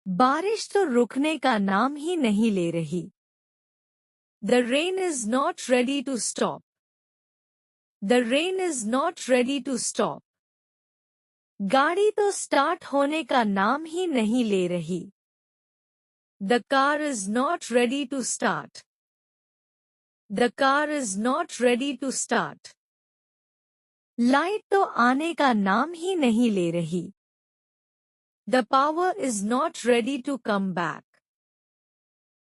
बारिश तो रुकने का नाम ही नहीं ले रही। The rain is not ready to stop. The rain is not ready to stop. गाड़ी तो स्टार्ट होने का नाम ही नहीं ले रही। The car is not ready to start. The car is not ready to start. Light तो आने का नाम ही नहीं ले रही। The power is not ready to come back.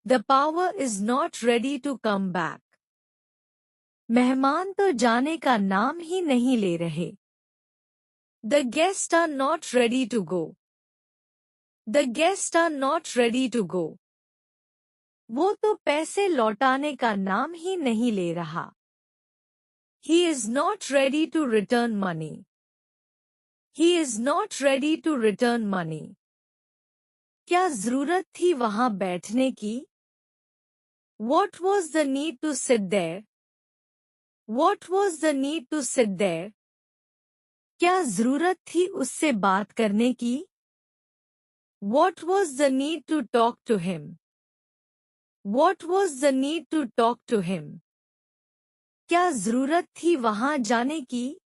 The power is not ready to come back. मेहमान तो जाने का नाम ही नहीं ले रहे। The guests are not ready to go. The guests are not ready to go. वो तो पैसे लौटाने का नाम ही नहीं ले रहा। He is not ready to return money. He is not ready to return money. क्या जरूरत थी वहां बैठने की? What was the need to sit there? What was the need to sit there? क्या जरूरत थी उससे बात करने की? What was the need to talk to him? What was the need to talk to him? क्या जरूरत थी वहां जाने की?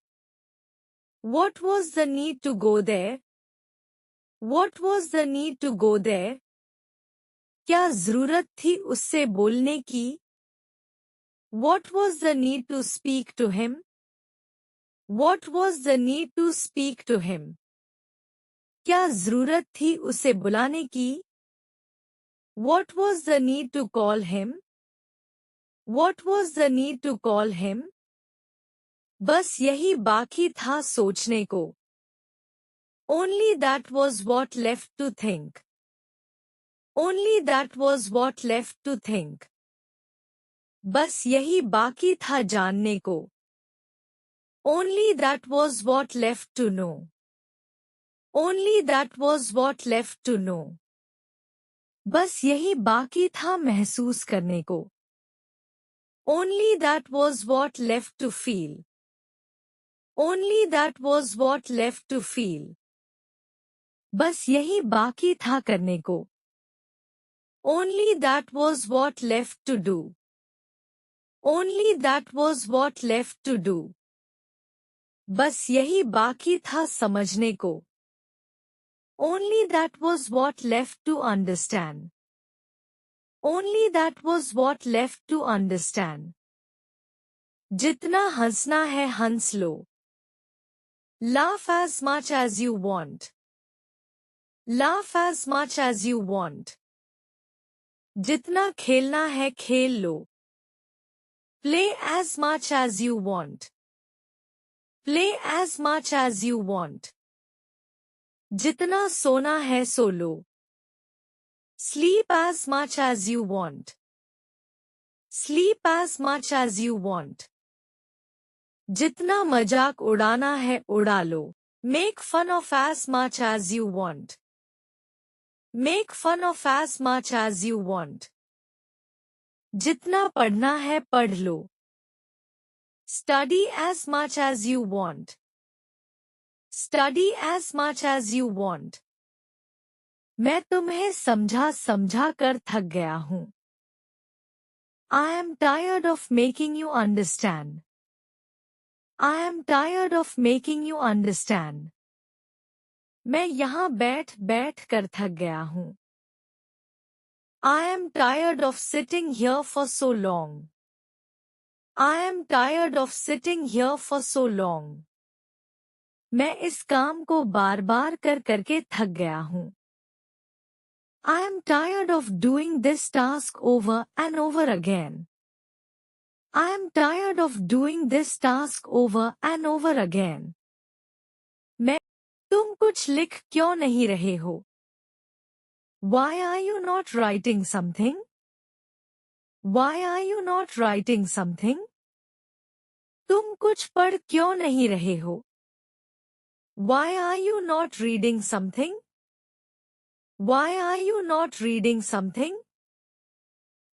What was the need to go there? What was the need to go there? क्या जरूरत थी उससे बोलने की? What was the need to speak to him? What was the need to speak to him? क्या जरूरत थी उसे बुलाने की? What was the need to call him? What was the need to call him? बस यही बाकी था सोचने को। Only that was what left to think. Only that was what left to think. बस यही बाकी था जानने को। Only that was what left to know. Only that was what left to know. बस यही बाकी था महसूस करने को। Only that was what left to feel. Only that was what left to feel. बस यही बाकी था करने को। Only that was what left to do. Only that was what left to do. बस यही बाकी था समझने को। Only that was what left to understand. Only that was what left to understand. जितना हंसना है हंस लो। Laugh as much as you want. Laugh as much as you want. जितना खेलना है खेल लो। Play as much as you want. Play as much as you want. जितना सोना है सो लो। Sleep as much as you want. Sleep as much as you want. जितना मजाक उड़ाना है उड़ा लो। Make fun of as much as you want. Make fun of as much as you want. जितना पढ़ना है पढ़ लो। Study as much as you want. Study as much as you want. मैं तुम्हें समझा कर थक गया हूँ। I am tired of making you understand. I am tired of making you understand. मैं यहाँ बैठ कर थक गया हूँ। I am tired of sitting here for so long. I am tired of sitting here for so long. मैं इस काम को बार करके थक गया हूँ। I am tired of doing this task over and over again. I am tired of doing this task over and over again. तुम कुछ लिख क्यों नहीं रहे हो? Why are you not writing something? Why are you not writing something? तुम कुछ पढ़ क्यों नहीं रहे हो? Why are you not reading something? Why are you not reading something?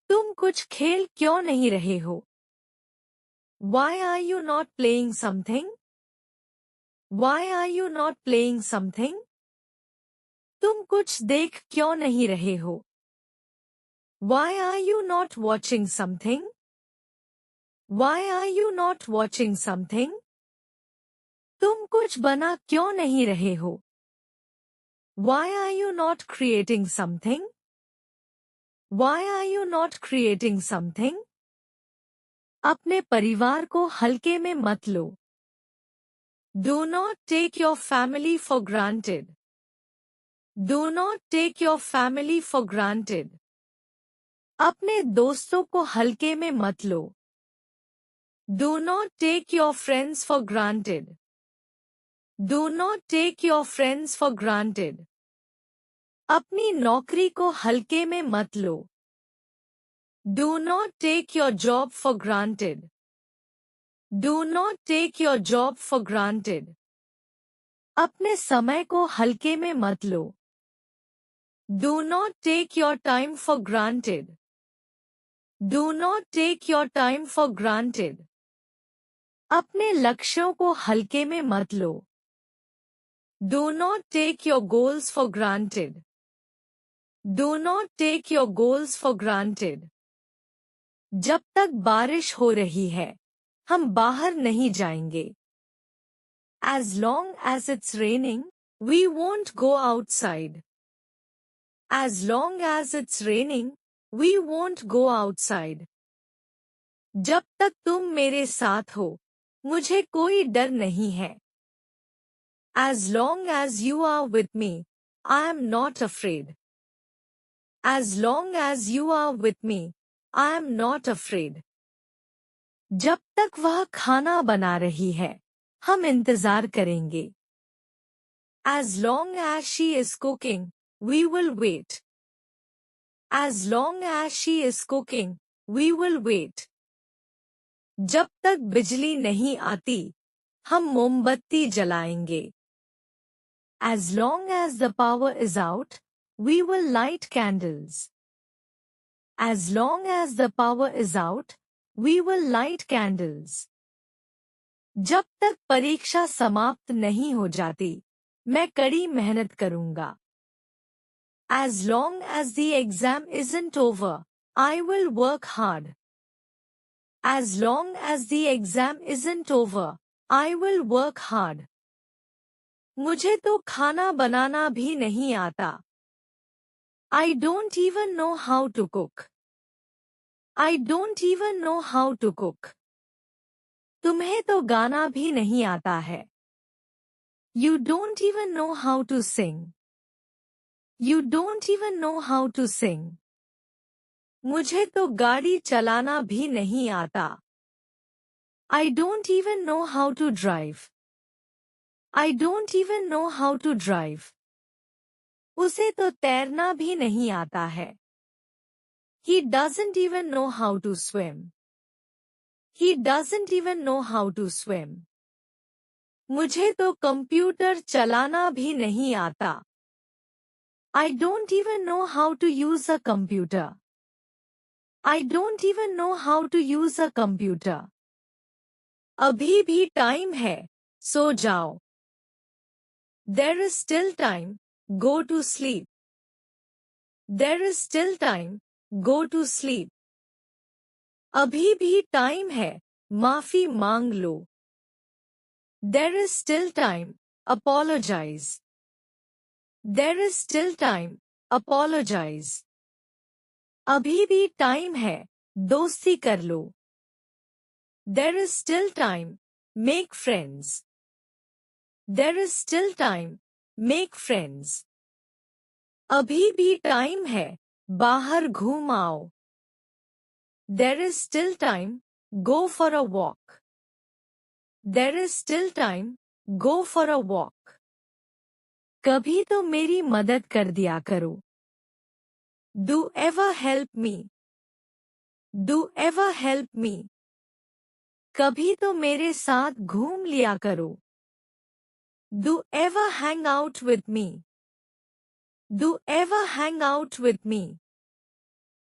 तुम कुछ खेल क्यों नहीं रहे हो? Why are you not playing something? Why are you not playing something? तुम कुछ देख क्यों नहीं रहे हो? Why are you not watching something? Why are you not watching something? तुम कुछ बना क्यों नहीं रहे हो? Why are you not creating something? Why are you not creating something? अपने परिवार को हल्के में मत लो. Do not take your family for granted. Do not take your family for granted. अपने दोस्तों को हल्के में मत लो. Do not take your friends for granted. Do not take your friends for granted. अपनी नौकरी को हल्के में मत लो. Do not take your job for granted. Do not take your job for granted. अपने समय को हल्के में मत लो. Do not take your time for granted. Do not take your time for granted. अपने लक्ष्यों को हल्के में मत लो. Do not take your goals for granted. Do not take your goals for granted. जब तक बारिश हो रही है, हम बाहर नहीं जाएंगे. As long as it's raining, we won't go outside. As long as it's raining, we won't go outside. जब तक तुम मेरे साथ हो, मुझे कोई डर नहीं है. As long as you are with me, I am not afraid. As long as you are with me, I am not afraid. जब तक वह खाना बना रही है, हम इंतजार करेंगे. As long as she is cooking, we will wait. As long as she is cooking, we will wait. जब तक बिजली नहीं आती, हम मोमबत्ती जलाएंगे. As long as the power is out, we will light candles. As long as the power is out, we will light candles. जब तक परीक्षा समाप्त नहीं हो जाती, मैं कड़ी मेहनत करूंगा. As long as the exam isn't over, I will work hard. As long as the exam isn't over, I will work hard. मुझे तो खाना बनाना भी नहीं आता. I don't even know how to cook. I don't even know how to cook. तुम्हें तो गाना भी नहीं आता है. You don't even know how to sing. You don't even know how to sing. मुझे तो गाड़ी चलाना भी नहीं आता. I don't even know how to drive. I don't even know how to drive. उसे तो तैरना भी नहीं आता है. He doesn't even know how to swim. He doesn't even know how to swim. मुझे तो कंप्यूटर चलाना भी नहीं आता. I don't even know how to use a computer. I don't even know how to use a computer. अभी भी time है, सो जाओ. There is still time, go to sleep. There is still time, go to sleep. अभी भी time है, माफी मांग लो. There is still time, apologize. There is still time, apologize. अभी भी टाइम है, दोस्ती कर लो. There is still time, make friends. There is still time, make friends. अभी भी टाइम है, बाहर घूम आओ. There is still time, go for a walk. There is still time, go for a walk. कभी तो मेरी मदद कर दिया करो. Do ever help me. Do ever help me. कभी तो मेरे साथ घूम लिया करो. Do ever hang out with me. Do ever hang out with me.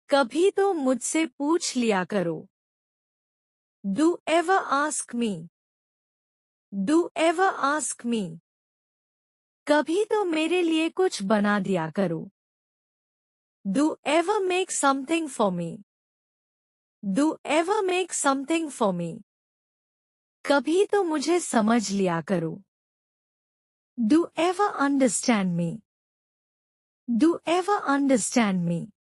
कभी तो मुझसे पूछ लिया करो. Do ever ask me. Do ever ask me. कभी तो मेरे लिए कुछ बना दिया करो। Do ever make something for me. Do ever make something for me. कभी तो मुझे समझ लिया करो। Do ever understand me. Do ever understand me.